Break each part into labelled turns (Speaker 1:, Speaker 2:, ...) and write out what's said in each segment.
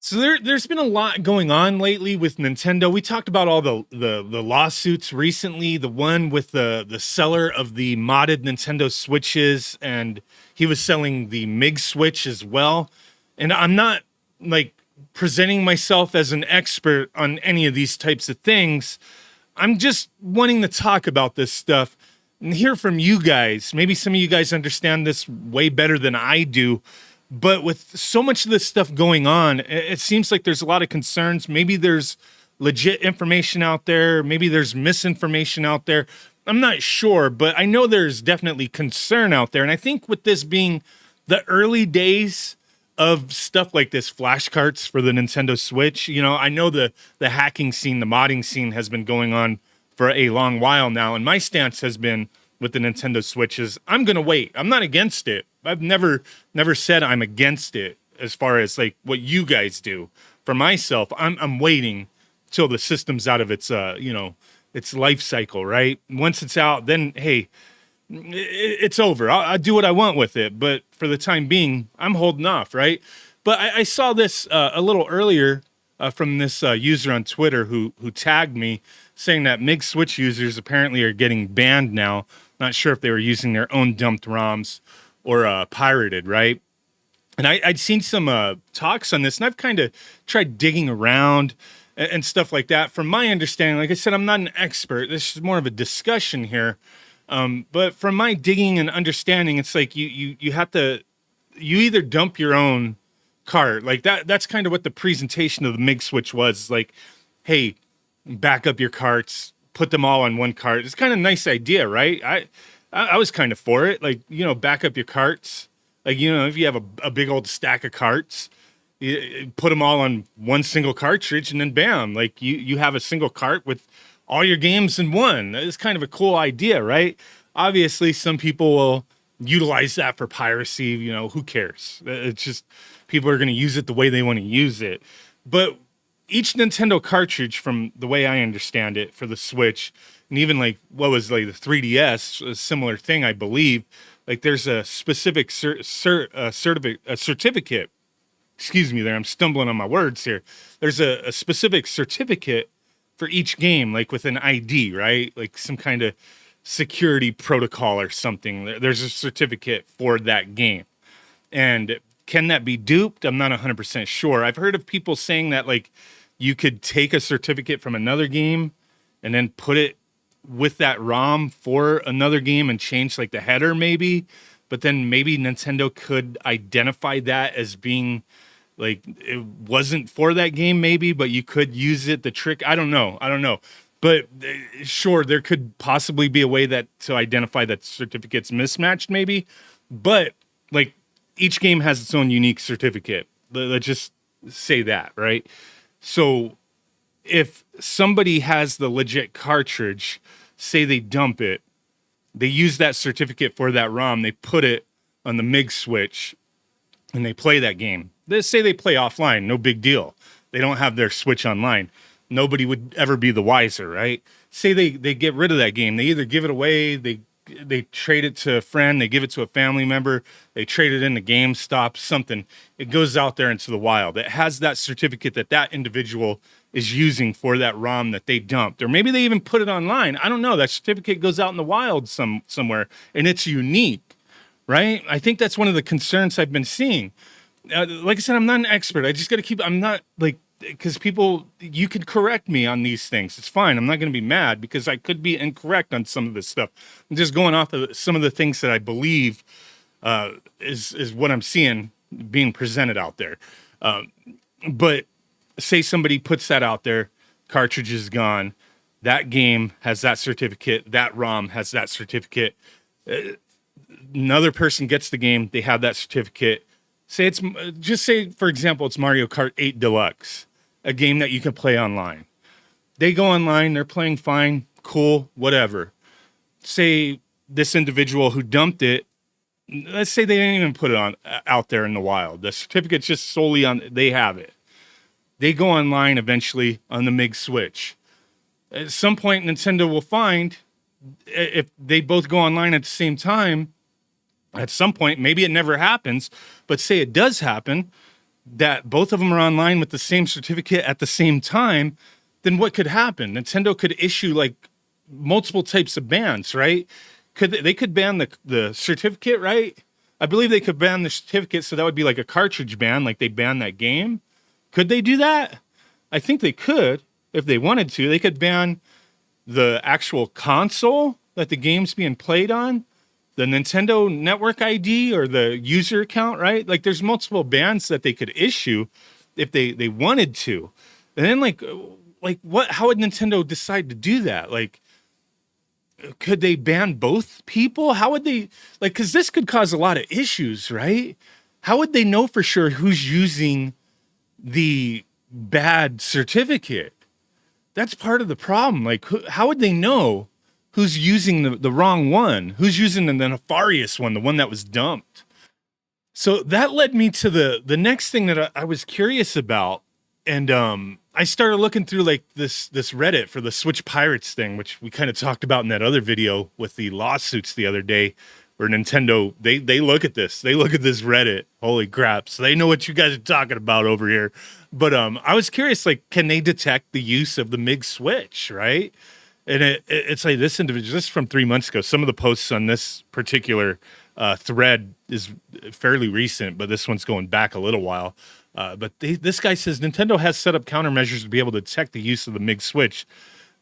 Speaker 1: So there's been a lot going on lately with Nintendo. We talked about all the lawsuits recently. The one with the seller of the modded Nintendo Switches, and he was selling the MIG Switch as well. And I'm not like presenting myself as an expert on any of these types of things. I'm just wanting to talk about this stuff and hear from you guys. Maybe some of you guys understand this way better than I do. But with so much of this stuff going on, it seems like there's a lot of concerns. Maybe there's legit information out there. Maybe there's misinformation out there. I'm not sure, but I know there's definitely concern out there. And I think with this being the early days of stuff like this, flashcarts for the Nintendo Switch, you know, I know the hacking scene, the modding scene has been going on for a long while now. And my stance has been with the Nintendo Switch is I'm going to wait. I'm not against it. I've never said I'm against it as far as like what you guys do. For myself, I'm waiting till the system's out of its its life cycle, right? Once it's out, then hey, it's over. I'll do what I want with it. But for the time being, I'm holding off, right? But I saw this a little earlier from this user on Twitter who tagged me saying that MIG Switch users apparently are getting banned now. Not sure if they were using their own dumped ROMs or pirated, right? And I'd seen some talks on this, and I've kind of tried digging around and stuff like that. From my understanding, like I said, I'm not an expert. This is more of a discussion here. But from my digging and understanding, it's like you have to, you either dump your own cart, like that's kind of what the presentation of the MIG Switch was. It's like, hey, back up your carts, put them all on one cart. It's kind of a nice idea, right? I was kind of for it. Like, you know, back up your carts. Like, you know, if you have a big old stack of carts, you put them all on one single cartridge and then bam, like you have a single cart with all your games in one. It's kind of a cool idea, right? Obviously, some people will utilize that for piracy. You know, who cares? It's just people are going to use it the way they want to use it. But each Nintendo cartridge, from the way I understand it, for the Switch, and even like what was like the 3DS, a similar thing, I believe. Like there's a specific certificate. Excuse me, there. I'm stumbling on my words here. There's a specific certificate for each game, like with an ID, right? Like some kind of security protocol or something. There's a certificate for that game. And can that be duped? I'm not 100% sure. I've heard of people saying that like you could take a certificate from another game and then put it with that ROM for another game and change like the header maybe. But then maybe Nintendo could identify that as being like it wasn't for that game maybe, but you could use it, the trick. I don't know. But sure, there could possibly be a way that to identify that certificate's mismatched maybe. But like each game has its own unique certificate. Let's just say that, right? So if somebody has the legit cartridge, say they dump it, they use that certificate for that ROM, they put it on the MIG Switch, and they play that game. Let's say they play offline, no big deal. They don't have their Switch online. Nobody would ever be the wiser, right? Say they get rid of that game. They either give it away, they trade it to a friend, they give it to a family member, they trade it into GameStop, something. It goes out there into the wild. It has that certificate that that individual is using for that ROM that they dumped. Or maybe they even put it online. I don't know. That certificate goes out in the wild somewhere, and it's unique, right? I think that's one of the concerns I've been seeing. Like I said, I'm not an expert. I just got to keep, I'm not like, because people, you can correct me on these things. It's fine. I'm not going to be mad because I could be incorrect on some of this stuff. I'm just going off of some of the things that I believe is what I'm seeing being presented out there. But say somebody puts that out there, cartridge is gone. That game has that certificate. That ROM has that certificate. Another person gets the game. They have that certificate. Say it's just say, for example, it's Mario Kart 8 Deluxe, a game that you can play online. They go online, they're playing fine, cool, whatever. Say this individual who dumped it, let's say they didn't even put it on out there in the wild. The certificate's just solely on, they have it. They go online eventually on the MIG Switch. At some point, Nintendo will find if they both go online at the same time, at some point, maybe it never happens, but say it does happen, that both of them are online with the same certificate at the same time, then what could happen? Nintendo could issue like multiple types of bans, right? They could ban the certificate, right? I believe they could ban the certificate, so that would be like a cartridge ban, like they banned that game. Could they do that? I think they could if they wanted to. They could ban the actual console that the game's being played on, the Nintendo Network ID or the user account, right? Like there's multiple bans that they could issue if they wanted to. And then like what, how would Nintendo decide to do that? Like, could they ban both people? How would they, like, cause this could cause a lot of issues, right? How would they know for sure who's using the bad certificate? That's part of the problem. Like, how would they know who's using the wrong one? Who's using the nefarious one, the one that was dumped? So that led me to the next thing that I was curious about. And I started looking through like this Reddit for the Switch Pirates thing, which we kind of talked about in that other video with the lawsuits the other day, where Nintendo, they look at this. They look at this Reddit. Holy crap. So they know what you guys are talking about over here. But I was curious, like, can they detect the use of the MIG switch, right? And it's like this individual, this is from 3 months ago. Some of the posts on this particular thread is fairly recent, but this one's going back a little while. But this guy says Nintendo has set up countermeasures to be able to detect the use of the MIG switch.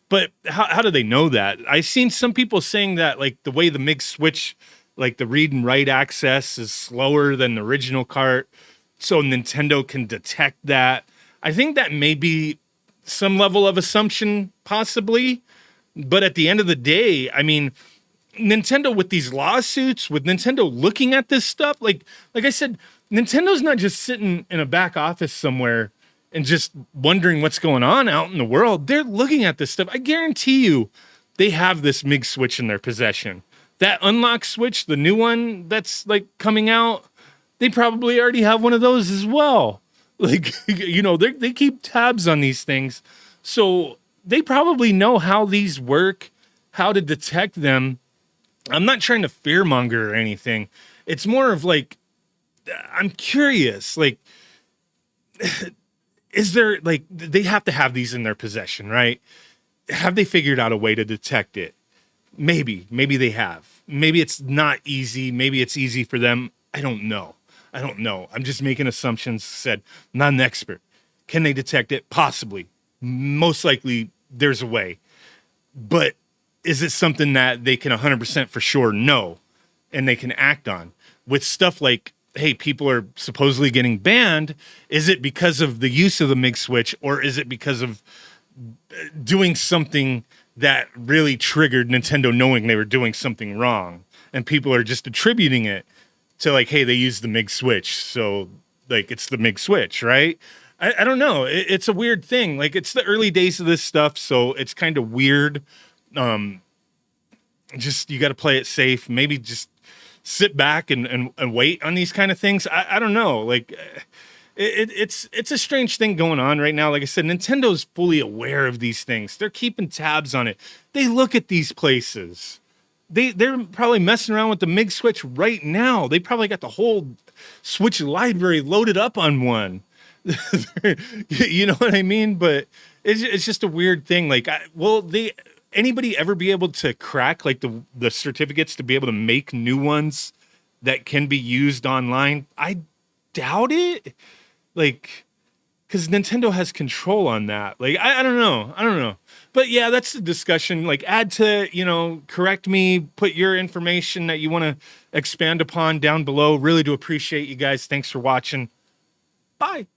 Speaker 1: But how do they know that? I've seen some people saying that like the way the MIG switch, like the read and write access is slower than the original cart, so Nintendo can detect that. I think that may be some level of assumption, possibly. But at the end of the day, I mean, Nintendo with these lawsuits, with Nintendo looking at this stuff, like I said, Nintendo's not just sitting in a back office somewhere and just wondering what's going on out in the world. They're looking at this stuff. I guarantee you they have this MIG switch in their possession. That unlock switch, the new one that's like coming out, they probably already have one of those as well. Like, you know, they keep tabs on these things. So they probably know how these work, how to detect them. I'm not trying to fearmonger or anything. It's more of like, I'm curious, like, is there, like, they have to have these in their possession, right? Have they figured out a way to detect it? Maybe they have. Maybe it's not easy. Maybe it's easy for them. I don't know. I'm just making assumptions. Said, I'm not an expert. Can they detect it? Possibly. Most likely there's a way. But is it something that they can 100% for sure know and they can act on? With stuff like, hey, people are supposedly getting banned. Is it because of the use of the MIG switch, or is it because of doing something that really triggered Nintendo knowing they were doing something wrong? And people are just attributing it to like, hey, they used the MIG switch, so like it's the MIG switch, right? I don't know. It's a weird thing. Like it's the early days of this stuff, so it's kind of weird. Just you got to play it safe. Maybe just sit back and wait on these kind of things. I don't know. Like it's a strange thing going on right now. Like I said, Nintendo's fully aware of these things. They're keeping tabs on it. They look at these places. They're probably messing around with the MIG switch right now. They probably got the whole Switch library loaded up on one. You know what I mean? But it's just a weird thing. Like, will anybody ever be able to crack like the certificates to be able to make new ones that can be used online? I doubt it. Like, because Nintendo has control on that. Like, I don't know. But yeah, that's the discussion. Like, add to, correct me, put your information that you want to expand upon down below. Really do appreciate you guys. Thanks for watching. Bye.